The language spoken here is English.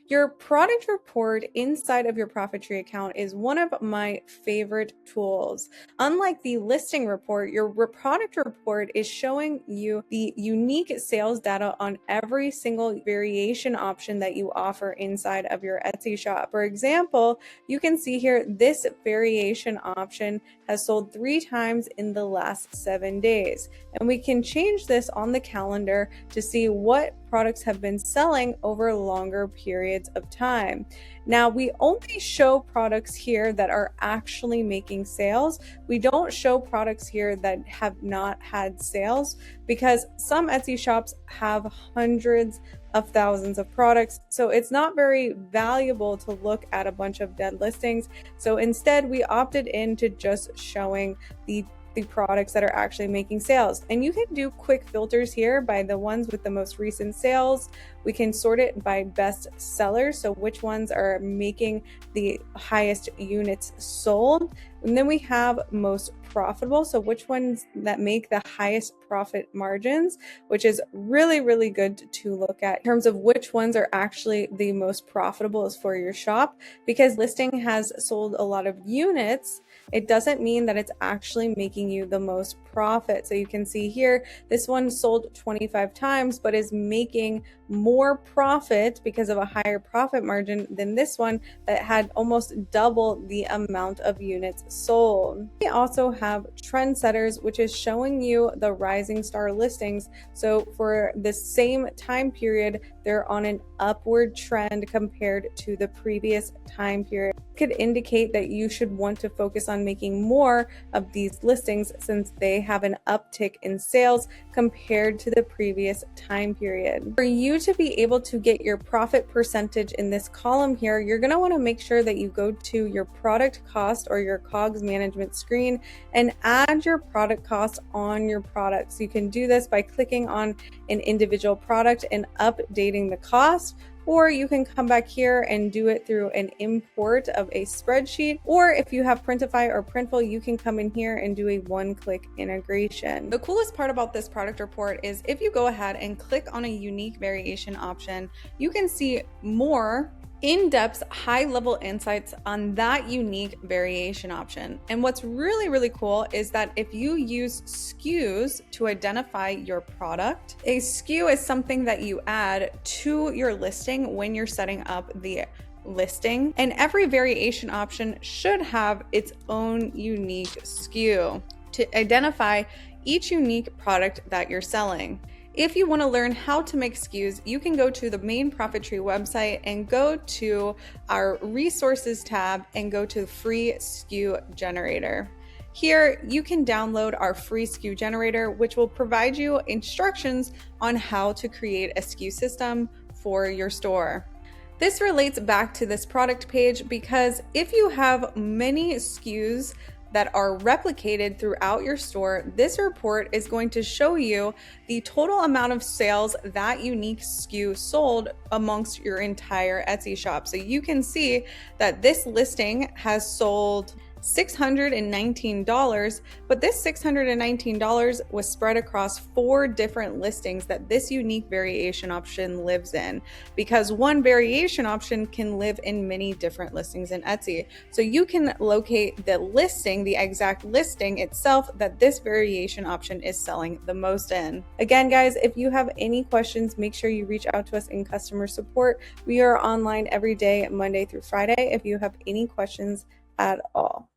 Your product report inside of your ProfitTree account is one of my favorite tools. Unlike the listing report, your product report is showing you the unique sales data on every single variation option that you offer inside of your Etsy shop. For example, you can see here this variation option has sold 3 times in the last 7 days. And we can change this on the calendar to see what products have been selling over longer periods of time. Now, we only show products here that are actually making sales. We don't show products here that have not had sales because some Etsy shops have hundreds of thousands of products. So it's not very valuable to look at a bunch of dead listings. So instead, we opted into just showing the products that are actually making sales. And you can do quick filters here by the ones with the most recent sales. We can sort it by best sellers, so which ones are making the highest units sold. And then we have most profitable, so which ones that make the highest profit margins, which is really, really good to look at in terms of which ones are actually the most profitable for your shop. Because listing has sold a lot of units, it doesn't mean that it's actually making you the most profit. So you can see here, this one sold 25 times, but is making more profit because of a higher profit margin than this one that had almost double the amount of units sold. We also have trendsetters, which is showing you the rising star listings. So for the same time period, they're on an upward trend compared to the previous time period. It could indicate that you should want to focus on making more of these listings since they have an uptick in sales compared to the previous time period. For you to be able to get your profit percentage in this column here, you're going to want to make sure that you go to your product cost or your COGS management screen and add your product cost on your products. You can do this by clicking on an individual product and updating the cost, or you can come back here and do it through an import of a spreadsheet. Or if you have Printify or Printful, you can come in here and do a one-click integration. The coolest part about this product report is if you go ahead and click on a unique variation option, you can see more in-depth, high-level insights on that unique variation option. And what's really, really cool is that if you use SKUs to identify your product, a SKU is something that you add to your listing when you're setting up the listing. And every variation option should have its own unique SKU to identify each unique product that you're selling. If you want to learn how to make SKUs, you can go to the main ProfitTree website and go to our resources tab and go to free SKU generator. Here, you can download our free SKU generator, which will provide you instructions on how to create a SKU system for your store. This relates back to this product page because if you have many SKUs that are replicated throughout your store, this report is going to show you the total amount of sales that unique SKU sold amongst your entire Etsy shop. So you can see that this listing has sold $619, but this $619 was spread across 4 different listings that this unique variation option lives in, because one variation option can live in many different listings in Etsy. So you can locate the listing, the exact listing itself that this variation option is selling the most in. Again, guys, if you have any questions, make sure you reach out to us in customer support. We are online every day, Monday through Friday, if you have any questions at all.